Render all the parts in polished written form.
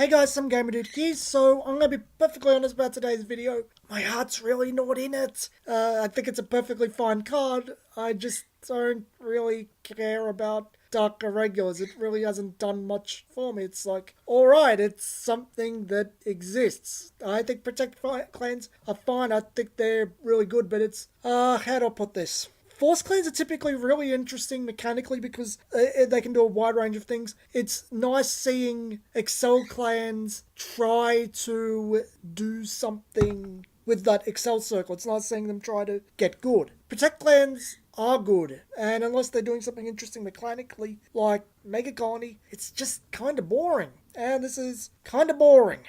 Hey guys, some gamer dude here. So I'm gonna be perfectly honest about today's video. My heart's really not in it. I think it's a perfectly fine card. I just don't really care about Dark Irregulars. It really hasn't done much for me. It's like, alright, it's something that exists. I think Protect Clans are fine. I think they're really good, but it's, how do I put this? Force clans are typically really interesting mechanically because they can do a wide range of things. It's nice seeing Excel clans try to do something with that Excel circle. It's nice seeing them try to get good. Protect clans are good, and unless they're doing something interesting mechanically, like Mega Colony, it's just kind of boring. And this is kind of boring.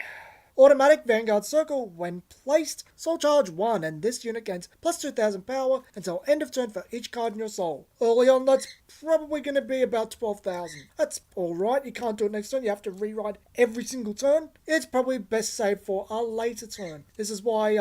Automatic Vanguard Circle, when placed, Soul Charge 1, and this unit gains plus 2000 power until end of turn for each card in your soul. Early on, that's probably going to be about 12,000. That's alright, you can't do it next turn, you have to rewrite every single turn. It's probably best saved for a later turn. This is why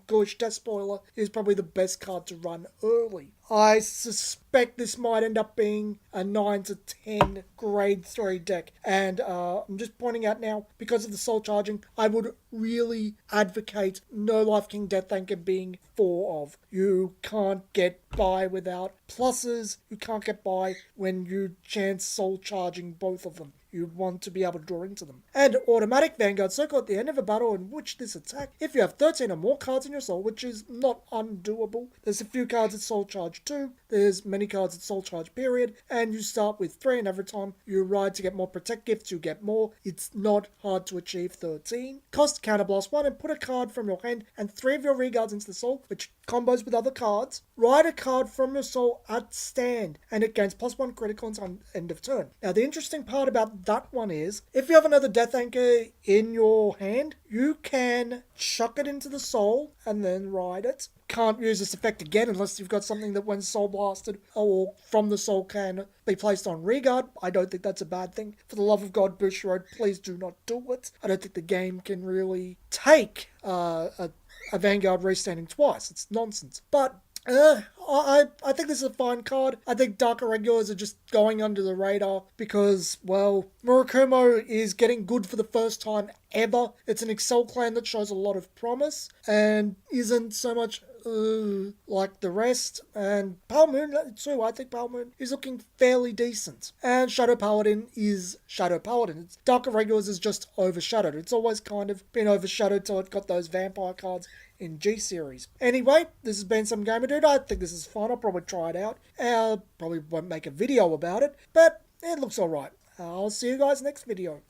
Ghoulish Death Spoiler is probably the best card to run early. I suspect this might end up being a 9 to 10 grade 3 deck. And I'm just pointing out now, because of the soul charging, I would really advocate No Life King Death Anchor being 4 of. You can't get by without pluses. You can't get by when you chance soul charging both of them. You want to be able to draw into them. And automatic Vanguard Circle at the end of a battle in which this attack, if you have 13 or more cards in your soul, which is not undoable. There's a few cards at soul charge 2, there's many cards at soul charge period, and you start with 3, and every time you ride to get more protect gifts, you get more. It's not hard to achieve 13. Cost Counterblast 1 and put a card from your hand and 3 of your reguards into the soul, which combos with other cards. Ride a card from your soul at stand, and it gains +1 critical until end of turn. Now the interesting part about that one is, if you have another Death Anchor in your hand, you can chuck it into the soul and then ride it. Can't use this effect again unless you've got something that when soul blasted or from the soul can be placed on reguard. I don't think that's a bad thing. For the love of God, Bushiroad, please do not do it. I don't think the game can really take a Vanguard restanding twice. It's nonsense. But I think this is a fine card. I think Dark Irregulars are just going under the radar because, well, Murakumo is getting good for the first time ever. It's an Excel clan that shows a lot of promise and isn't so much like the rest. And Pale Moon too. I think Pale Moon is looking fairly decent. And Shadow Paladin is Shadow Paladin. Dark Irregulars is just overshadowed. It's always kind of been overshadowed till it got those vampire cards in G series. Anyway, this has been some gamer dude. I think this is fun. I'll probably try it out. Probably won't make a video about it, but it looks alright. I'll see you guys next video.